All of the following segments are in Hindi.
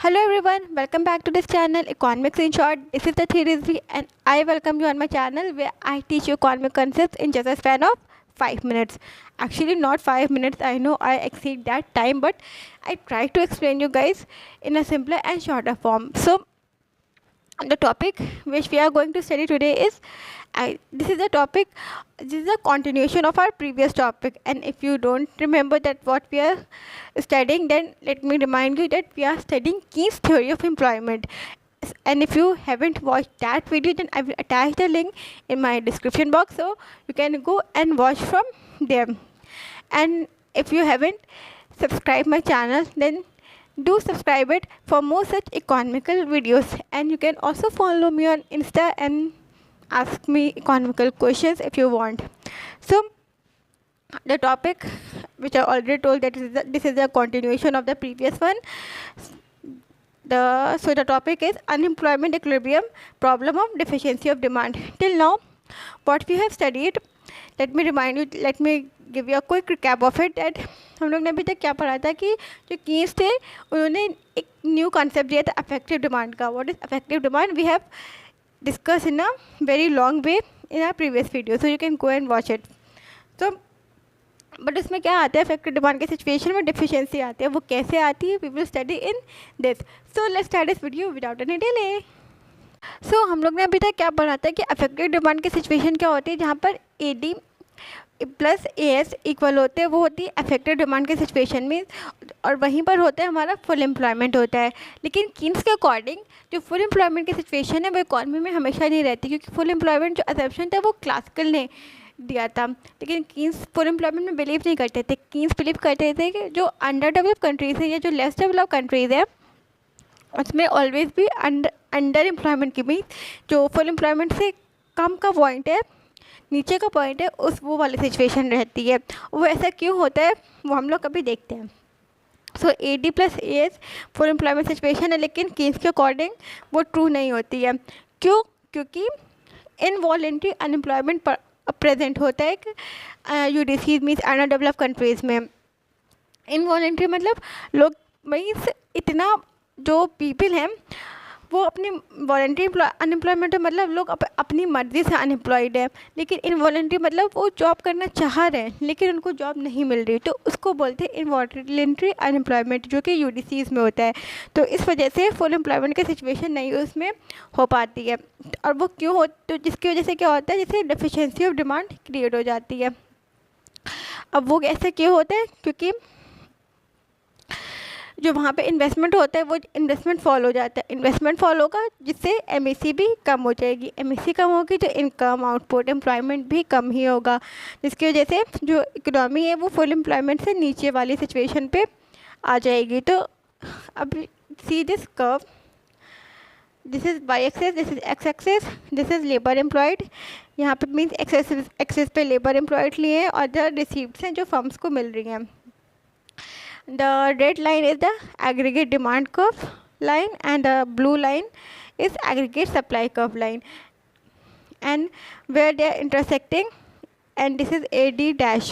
Hello everyone, welcome back to this channel Economics in Short. This is the Theory and I welcome you on my channel where I teach you economic concepts in just a span of 5 minutes. Actually not 5 minutes, I know I exceed that time, but I try to explain you guys in a simpler and shorter form. So the topic which we are going to study today is this is a continuation of our previous topic, and if you don't remember that what we are studying, then let me remind you that we are studying Keynes theory of employment. And if you haven't watched that video, then I will attach the link in my description box, so you can go and watch from there. And if you haven't subscribed my channel, then do subscribe it for more such economical videos, and you can also follow me on Insta and ask me economical questions if you want. So the topic which I already told that this is a continuation of the previous one. The topic is unemployment equilibrium, problem of deficiency of demand. Till now what we have studied, let me give you a quick recap of it. that हम लोग ने अभी तक क्या पढ़ा था कि जो कीन्स थे उन्होंने एक न्यू कॉन्सेप्ट दिया था अफेक्टिव डिमांड का. What is affective demand we have discuss in a very long way in our previous video, so you can go and watch it. तो बट उसमें क्या आता है, अफेक्टिव डिमांड के सिचुएशन में डिफिशिएंसी आती है. वो कैसे आती है, we will study in this. So let's start this video without any delay. So हम लोग ने अभी तक क्या पढ़ा था कि अफेक्टिव डिमांड की सिचुएशन क्या होती है, जहाँ पर AD प्लस AS इक्वल होते हैं, वो होती है अफेक्टिव डिमांड के सिचुएशन में, और वहीं पर होता है हमारा फुल एम्प्लॉयमेंट होता है. लेकिन कीन्स के अकॉर्डिंग जो फुल एम्प्लॉयमेंट की सिचुएशन है वो इकॉनमी में हमेशा नहीं रहती, क्योंकि फुल एम्प्लॉयमेंट जो असम्पशन था वो क्लासिकल ने दिया था. लेकिन कीन्स फुल एम्प्लॉयमेंट में बिलीव नहीं करते थे. कीन्स बिलीव करते थे कि जो अंडर डेवलप कंट्रीज़ है या जो लेस डेवलप कंट्रीज़ है उसमें ऑलवेज भी अंडर एम्प्लॉयमेंट की भी जो फुल एम्प्लॉयमेंट से कम का पॉइंट है, नीचे का पॉइंट है, वो वाली सिचुएशन रहती है. वो ऐसा क्यों होता है वो हम लोग कभी देखते हैं. सो AD plus AS full employment situation है, लेकिन कीन्स के अकॉर्डिंग वो ट्रू नहीं होती है. क्यों? क्योंकि इनवॉलेंट्री अनएम्प्लॉयमेंट प्रेजेंट होता है UDCs means under develop countries में. इनवॉलेंट्री मतलब लोग मीन्स इतना जो पीपल हैं वो अपनी वॉलेंट्री अनएम्प्लॉयमेंट मतलब लोग अपनी मर्ज़ी से अनएम्प्लॉयड है. लेकिन इनवॉलेंट्री मतलब वो जॉब करना चाह रहे हैं लेकिन उनको जॉब नहीं मिल रही, तो उसको बोलते हैं इनवॉलेंट्री अनएम्प्लॉयमेंट, जो कि UDCs में होता है. तो इस वजह से फुल एम्प्लॉयमेंट की सिचुएशन नहीं उसमें हो पाती है. और वो क्यों हो, तो जिसकी वजह से क्या होता है, जैसे डेफिशिएंसी ऑफ डिमांड क्रिएट हो जाती है. अब वो ऐसे क्यों होता है, क्योंकि जो वहाँ पे इन्वेस्टमेंट होता है वो इन्वेस्टमेंट फॉल हो जाता है. इन्वेस्टमेंट फॉल होगा जिससे MAC भी कम हो जाएगी. MAC कम होगी तो इनकम, आउटपुट, एम्प्लॉयमेंट भी कम ही होगा, जिसकी वजह से जो इकोनॉमी है वो फुल एम्प्लॉयमेंट से नीचे वाली सिचुएशन पे आ जाएगी. तो अब see this curve, this is Y axis, this is X axis, this is labour employed. यहाँ पे मीन्स एक्सेस पे लेबर एम्प्लॉयड लिए हैं और द रिसीप्ट्स हैं जो फर्म्स को मिल रही हैं. The red line is the aggregate demand curve line and the blue line is aggregate supply curve line, and where they are intersecting, and this is AD dash.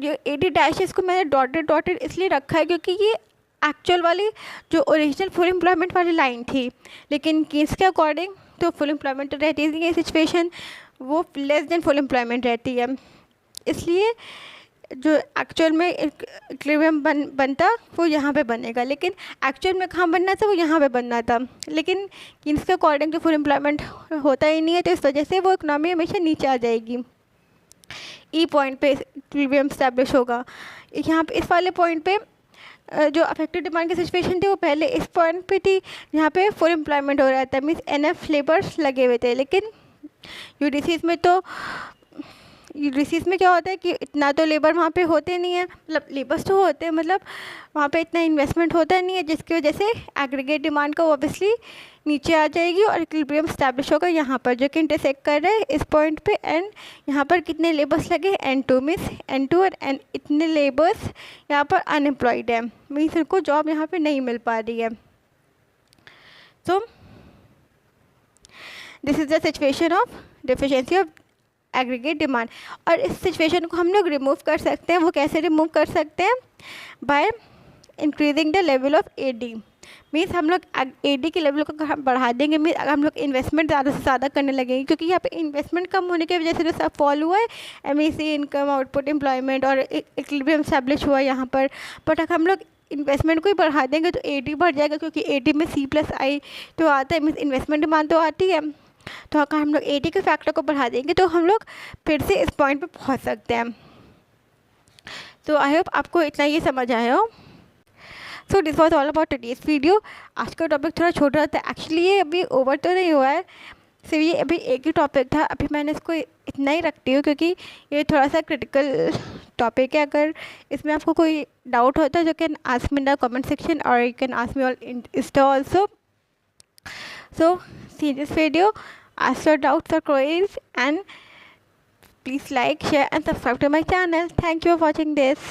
जो AD dash इसको मैंने डॉटेड इसलिए रखा है क्योंकि ये एक्चुअल वाली जो ओरिजिनल फुल एम्प्लॉयमेंट वाली लाइन थी, लेकिन कीन्स के अकॉर्डिंग तो फुल एम्प्लॉयमेंट तो रहती है सिचुएशन, वो लेस देन फुल एम्प्लॉयमेंट रहती है. इसलिए जो एक्चुअल में इक्विलिब्रियम बनता वो यहाँ पे बनेगा, लेकिन एक्चुअल में कहाँ बनना था, वो यहाँ पे बनना था. लेकिन कीन्स के अकॉर्डिंग तो फुल एम्प्लॉयमेंट होता ही नहीं है, तो इस वजह से वो इकोनॉमी हमेशा नीचे आ जाएगी. ई पॉइंट पे इक्विलिब्रियम स्टैब्लिश होगा. यहाँ पे इस वाले पॉइंट पे जो अफेक्टिव डिमांड की सिचुएशन थी वो पहले इस पॉइंट पे थी, यहाँ पे फुल एम्प्लॉयमेंट हो रहा था, मीन्स NF लेबर्स लगे हुए थे. लेकिन UDCs में क्या होता है कि इतना तो लेबर वहाँ पे होते नहीं है, मतलब लेबर्स तो होते हैं, मतलब वहाँ पे इतना इन्वेस्टमेंट होता नहीं है, जिसकी वजह से एग्रीगेट डिमांड का ऑब्वियसली नीचे आ जाएगी और इक्विलिब्रियम स्टैब्लिश होगा यहाँ पर, जो कि इंटरसेक्ट कर रहा है इस पॉइंट पे. एंड यहाँ पर कितने लेबर्स लगे, N2 मीन्स N2 और N इतने लेबर्स यहाँ पर अनएम्प्लॉयड है, मीन्स उनको जॉब यहाँ पर नहीं मिल पा रही है. So this is the situation of deficiency of aggregate demand. और इस सिचुएशन को हम लोग रिमूव कर सकते हैं. वो कैसे रिमूव कर सकते हैं, by increasing the level of AD, means हम लोग एडी के लेवल को बढ़ा देंगे, मीन्स हम लोग इन्वेस्टमेंट ज़्यादा से ज़्यादा करने लगेंगे, क्योंकि यहाँ पे इन्वेस्टमेंट कम होने की वजह से जो सब फॉल हुआ है एमईसी, इनकम, आउटपुट, एम्प्लॉयमेंट और इक्विलिब्रियम एस्टैब्लिश हुआ है यहाँ पर। बट अगर हम लोग इन्वेस्टमेंट को ही बढ़ा देंगे तो एडी बढ़ जाएगा, क्योंकि एडी में C+I तो आता है, मीन्स इन्वेस्टमेंट डिमांड तो आती है। तो अगर हम लोग एडी के फैक्टर को बढ़ा देंगे तो हम लोग फिर से इस पॉइंट पे पहुंच सकते हैं। तो आई होप आपको इतना ये समझ आया हो। So this was all about today's video. आज का टॉपिक थोड़ा छोटा था, एक्चुअली ये अभी ओवर तो नहीं हुआ है, सिर्फ ये अभी एक ही टॉपिक था। अभी मैंने इसको इतना ही रखती हूँ क्योंकि ये थोड़ा सा क्रिटिकल टॉपिक है। अगर इसमें आपको कोई डाउट होता है, you can ask me in the comment section और you can ask me on insta also. So see this video, ask your doubts or queries, and please like, share and subscribe to my channel. Thank you for watching this.